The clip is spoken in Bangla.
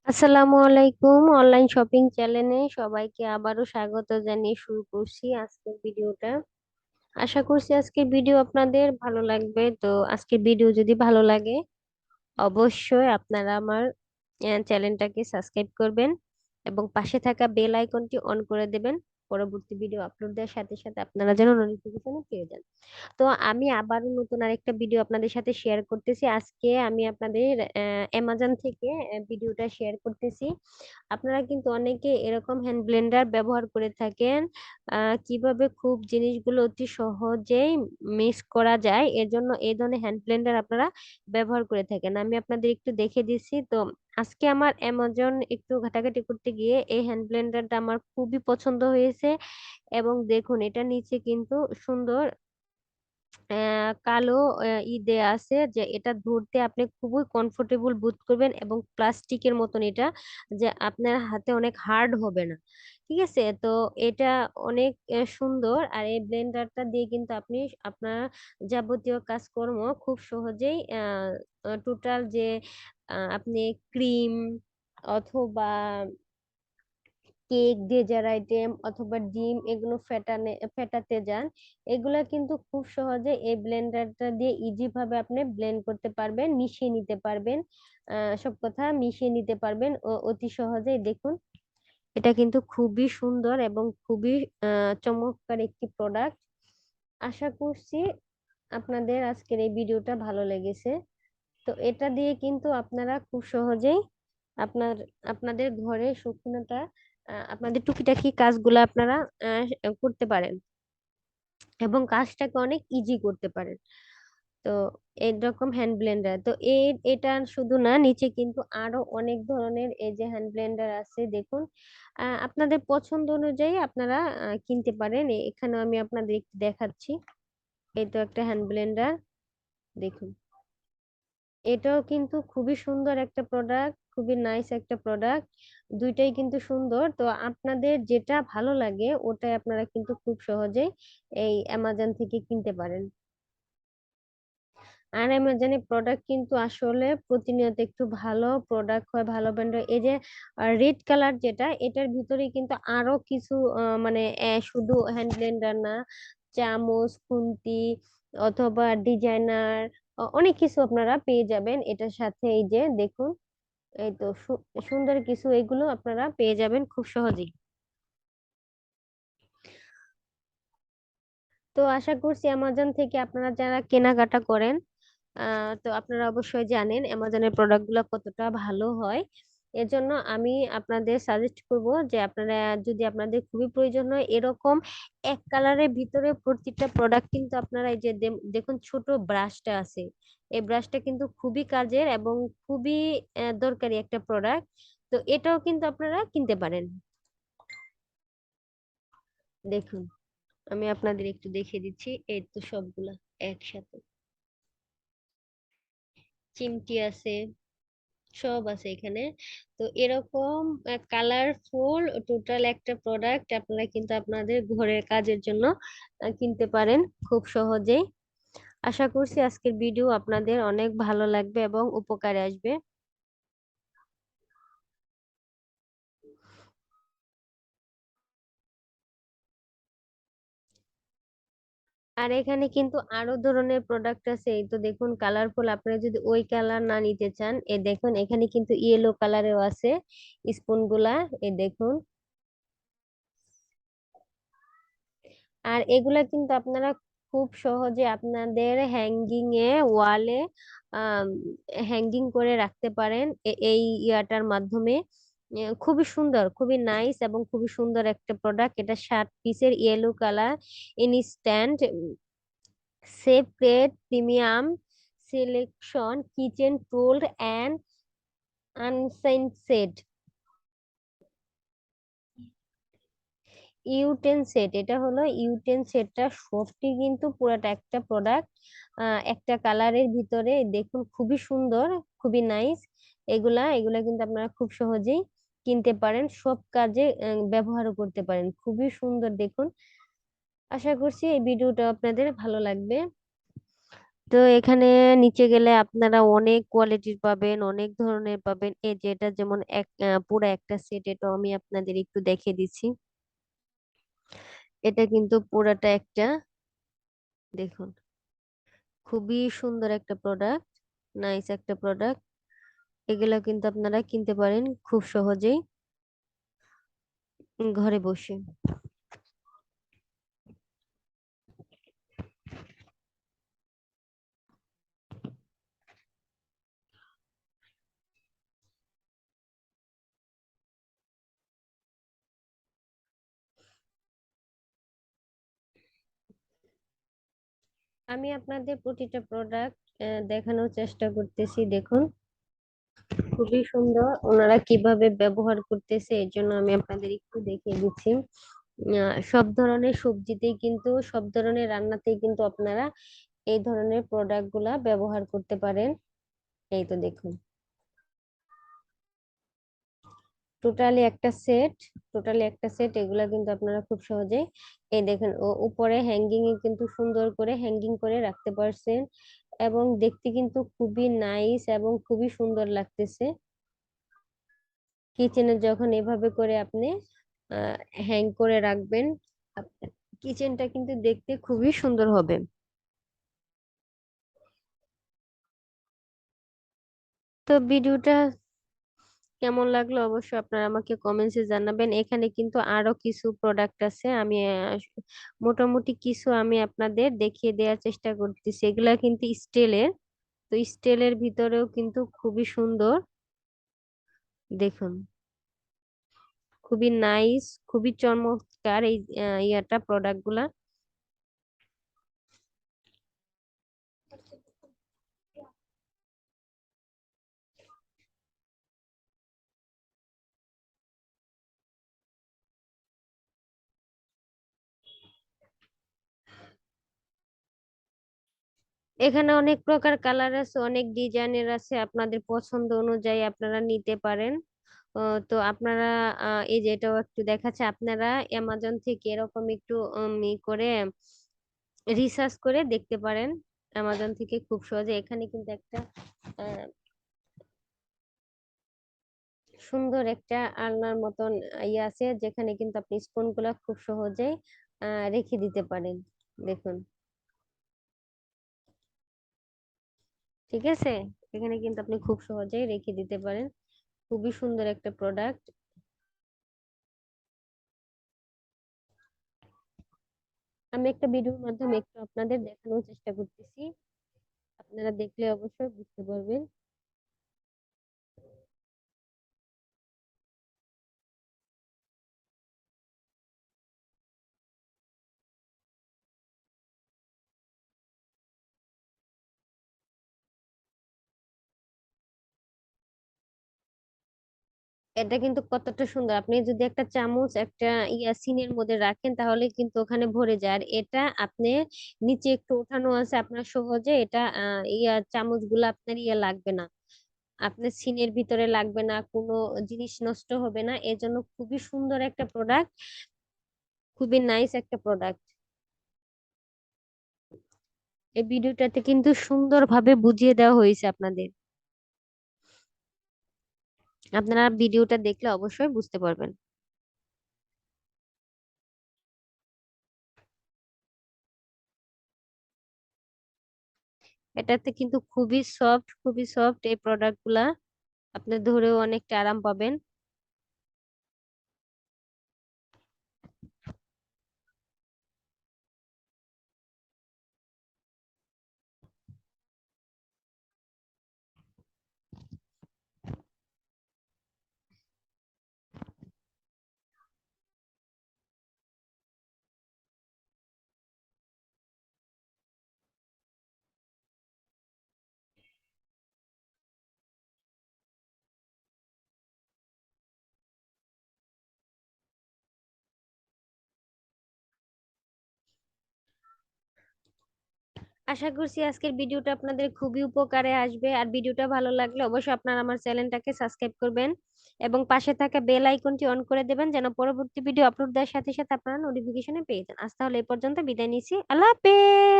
আসসালামু আলাইকুম। অনলাইন শপিং চ্যানেলে সবাইকে আবারও স্বাগত জানিয়ে শুরু করছি আজকের ভিডিওটা। আশা করছি আজকের ভিডিও আপনাদের ভালো লাগবে। তো আজকের ভিডিও যদি ভালো লাগে অবশ্যই আপনারা আমার চ্যানেলটাকে সাবস্ক্রাইব করবেন এবং পাশে থাকা বেল আইকনটি অন করে দেবেন। পরবর্তী ভিডিও আপলোড দেওয়ার সাথে সাথে আপনারা যেন নোটিফিকেশন পেয়ে যান। তো আমি আবারও নতুন আরেকটা ভিডিও আপনাদের সাথে শেয়ার করতেছি। আজকে আমি আপনাদের অ্যামাজন থেকে ভিডিওটা শেয়ার করতেছি। আপনারা কিন্তু অনেকে এরকম হ্যান্ড ব্লেন্ডার ব্যবহার করে থাকেন। কিভাবে খুব জিনিসগুলো অতি সহজেই মিক্স করা যায় এর জন্য এই ধরনের হ্যান্ড ব্লেন্ডার আপনারা ব্যবহার করে থাকেন। আমি আপনাদের একটু দেখে দিচ্ছি। তো আজকে আমার অ্যামাজন একটু ঘাটাঘাটি করতে গিয়ে এই হ্যান্ড ব্লেন্ডারটা আমার খুবই পছন্দ হয়েছে। এবং দেখুন এটা নিচে কিন্তু সুন্দর কালো দেয়া আছে যে এটা ধরতে আপনি খুবই কমফোর্টেবল বোধ করবেন এবং প্লাস্টিকের মতন এটা, যে আপনার হাতে অনেক হার্ড হবে না। ঠিক আছে, তো এটা অনেক সুন্দর। আর এই ব্লেন্ডারটা দিয়ে কিন্তু আপনি আপনার যাবতীয় কাজকর্ম খুব সহজেই টোটাল যে আপনি ক্রিম অথবা কেক, ডেজার্ট আইটেম অথবা ডিম এগুলো ফেটাতে যান, এগুলা কিন্তু খুব সহজে এই ব্লেন্ডারটা দিয়ে ইজি ভাবে আপনি ব্লেন্ড করতে পারবেন, মিশিয়ে নিতে পারবেন। সব কথা মিশিয়ে নিতে পারবেন অতি সহজেই। দেখুন এটা কিন্তু খুবই সুন্দর এবং খুবই চমৎকার একটি প্রোডাক্ট। আশা করছি আপনাদের আজকের এই ভিডিওটা ভালো লেগেছে। তো এটা দিয়ে কিন্তু আপনারা খুব সহজেই আপনার আপনাদের ঘরে সক্ষমতা, আপনাদের টুকিটাকি কাজগুলো আপনারা করতে পারেন এবং কাজটাকে অনেক ইজি করতে পারেন। তো এরকম হ্যান্ড ব্লেন্ডার তো এটা শুধু না, নিচে কিন্তু আরো অনেক ধরনের এই যে হ্যান্ড ব্লেন্ডার আছে। দেখুন আপনাদের পছন্দ অনুযায়ী আপনারা কিনতে পারেন। এখানে আমি আপনাদের একটু দেখাচ্ছি। এই তো একটা হ্যান্ড ব্লেন্ডার, দেখুন এটাও কিন্তু খুবই সুন্দর একটা প্রোডাক্ট, খুবই নাইস একটা প্রোডাক্ট। দুইটাই কিন্তু সুন্দর। তো আপনাদের যেটা ভালো লাগে ওটাই আপনারা কিন্তু খুব সহজেই এই অ্যামাজন থেকে কিনতে পারেন। আর অ্যামাজনের প্রোডাক্ট কিন্তু আসলে প্রতিনিয়ত একটু ভালো প্রোডাক্ট হয়, ভালো ব্র্যান্ডের। এই যে রেড কালার যেটা, এটার ভিতরে কিন্তু আরো কিছু মানে শুধু হ্যান্ড ব্লেন্ডার না, চামচ, খুন্তি অথবা ডিজাইনার অনেক কিছু আপনারা পেয়ে যাবেন এটার সাথে। এই যে দেখুন, এই তো সুন্দর কিছু এগুলো আপনারা পেয়ে যাবেন খুব সহজেই। তো আশা করছি অ্যামাজন থেকে আপনারা যারা কেনাকাটা করেন, তো আপনারা অবশ্যই জানেন অ্যামাজনের প্রোডাক্টগুলো কতটা ভালো হয়। এজন্য আমি আপনাদের সাজেস্ট করব যে আপনারা, যদি আপনাদের খুবই প্রয়োজন হয় এরকম এক কালারের ভিতরে প্রত্যেকটা প্রোডাক্ট, কিন্তু আপনারা এই যে দেখুন ছোট ব্রাশটা আছে, এই ব্রাশটা কিন্তু খুবই কাজের এবং খুবই দরকারি একটা প্রোডাক্ট। তো এটাও কিন্তু আপনারা কিনতে পারেন। দেখুন আমি আপনাদের একটু দেখিয়ে দিচ্ছি, এই তো সবগুলা একসাথে, চিমটি আছে, সব আছে এখানে। তো এরকম কালারফুল টোটাল একটা প্রোডাক্ট আপনারা কিন্তু আপনাদের ঘরের কাজের জন্য কিনতে পারেন খুব সহজেই। আশা করছি আজকের ভিডিও আপনাদের অনেক ভালো লাগবে এবং উপকারে আসবে। আর এখানে কিন্তু আরো ধরনের প্রোডাক্ট আছে। এই তো দেখুন কালারফুল, আপনারা যদি ওই কালার না নিতে চান, এই দেখুন এখানে কিন্তু ইয়েলো কালারেও আছে স্পুন গুলা, এই দেখুন। আর এগুলা কিন্তু আপনারা খুব সহজে আপনাদের হ্যাঙ্গিং এ, ওয়ালে হ্যাঙ্গিং করে রাখতে পারেন এই ইয়াটার মাধ্যমে। খুবই সুন্দর, খুবই নাইস এবং খুবই সুন্দর একটা প্রোডাক্ট। এটা 7 পিসের, yellow colour, instant separate premium selection kitchen tool and আনসাইন ইউটেন সেট। এটা হলো ইউটেন সেটটা, সবটি কিন্তু পুরাটা একটা প্রোডাক্ট একটা কালারের ভিতরে। দেখুন খুবই সুন্দর, খুবই নাইস। এগুলা এগুলা কিন্তু আপনারা খুব সহজেই কিনতে পারেন, সব কাজে ব্যবহারও করতে পারেন। খুবই সুন্দর দেখুন। আশা করছি এই ভিডিওটা আপনাদের ভালো লাগবে। তো এখানে নিচে গেলে আপনারা অনেক কোয়ালিটির পাবেন, অনেক ধরনের পাবেন। এই যে এটা যেমন পুরো একটা সেট, এটা আমি আপনাদের একটু দেখে দিচ্ছি। এটা কিন্তু পুরাটা একটা, দেখুন, খুবই সুন্দর একটা প্রোডাক্ট, নাইস একটা প্রোডাক্ট। এগুলা কিন্তু আপনারা কিনতে পারেন খুব সহজেই ঘরে বসে। আমি আপনাদের প্রতিটা প্রোডাক্ট দেখানোর চেষ্টা করতেছি, দেখুন খুবই সুন্দর ওনারা কিভাবে ব্যবহার করতেছে, এর জন্য আমি আপনাদের একটু দেখিয়ে দিচ্ছি। সব ধরনের সবজিতেই কিন্তু, সব ধরনের রান্নাতেই কিন্তু আপনারা এই ধরনের প্রোডাক্ট গুলা ব্যবহার করতে পারেন। এই তো দেখুন, টোটালি একটা সেট, টোটালি একটা সেট। এগুলা কিন্তু আপনারা খুব সহজে, এই দেখেন উপরে হ্যাঙ্গিং এ কিন্তু সুন্দর করে হ্যাঙ্গিং করে রাখতে পারছেন, এবং দেখতে কিন্তু খুবই নাইস এবং খুবই সুন্দর লাগতেছে। কিচেনে যখন এভাবে করে আপনি হ্যাং করে রাখবেন, আপনার কিচেনটা কিন্তু দেখতে খুবই সুন্দর হবে। তো ভিডিওটা কেমন লাগলো অবশ্যই আপনারা আমাকে কমেন্টসে জানাবেন। এখানে কিন্তু আরো কিছু প্রোডাক্ট আছে, আমি মোটামুটি কিছু আমি আপনাদের দেখিয়ে দেওয়ার চেষ্টা করতেছি। এগুলা কিন্তু স্টিলের, তো স্টিলের ভিতরেও কিন্তু খুবই সুন্দর, দেখুন খুবই নাইস, খুবই চমৎকার এই ইয়াটা প্রোডাক্ট গুলা। এখানে অনেক প্রকার কালার আছে, অনেক ডিজাইনের আছে, আপনাদের পছন্দ অনুযায়ী আপনারা নিতে পারেন। তো আপনারা এই যে এটাও একটু দেখাচ্ছে, আপনারা অ্যামাজন থেকে এরকম একটু করে রিসার্চ করে দেখতে পারেন। অ্যামাজন থেকে খুব সহজে এখানে কিন্তু একটা আহ, সুন্দর একটা আলনার মতন ইয়ে আছে, যেখানে কিন্তু আপনি স্পুন গুলা খুব সহজেই রেখে দিতে পারেন, দেখুন, ঠিক আছে। এখানে কিন্তু আপনি খুব সহজেই রেখে দিতে পারেন, খুবই সুন্দর একটা প্রোডাক্ট। আমি একটা ভিডিওর মাধ্যমে একটু আপনাদের দেখানোর চেষ্টা করতেছি, আপনারা দেখলে অবশ্যই বুঝতে পারবেন। এটা কিন্তু কতটা সুন্দর, আপনি যদি একটা চামচ একটা সিনের মধ্যে রাখেন তাহলে কিন্তু ওখানে ভরে যায়। আর এটা আপনি নিচে একটু ওঠানো আছে, আপনার সহজে এটা চামচ গুলো আপনার লাগবে না, আপনার সিনের ভিতরে লাগবে না, কোনো জিনিস নষ্ট হবে না। এজন্য খুবই সুন্দর একটা প্রোডাক্ট, খুবই নাইস একটা প্রোডাক্ট। এই ভিডিওটাতে কিন্তু সুন্দরভাবে বুঝিয়ে দেওয়া হয়েছে আপনাদের, আপনারা ভিডিওটা দেখলে অবশ্যই বুঝতে পারবেন। এটাতে কিন্তু খুবই সফট, খুবই সফট এই প্রোডাক্ট গুলা, আপনি ধরেও অনেকটা আরাম পাবেন। আশা করছি আজকের ভিডিওটা আপনাদের খুবই উপকারে আসবে, আর ভিডিওটা ভালো লাগলে অবশ্যই আপনারা আমার চ্যানেলটাকে সাবস্ক্রাইব করবেন এবং পাশে থাকা বেল আইকনটি অন করে দেবেন, যেন পরবর্তী ভিডিও আপলোড দেওয়ার সাথে সাথে আপনারা নোটিফিকেশনে পেয়ে যান। আজ তাহলে এই পর্যন্ত বিদায় নিচ্ছি, আল্লাহ হাফেজ।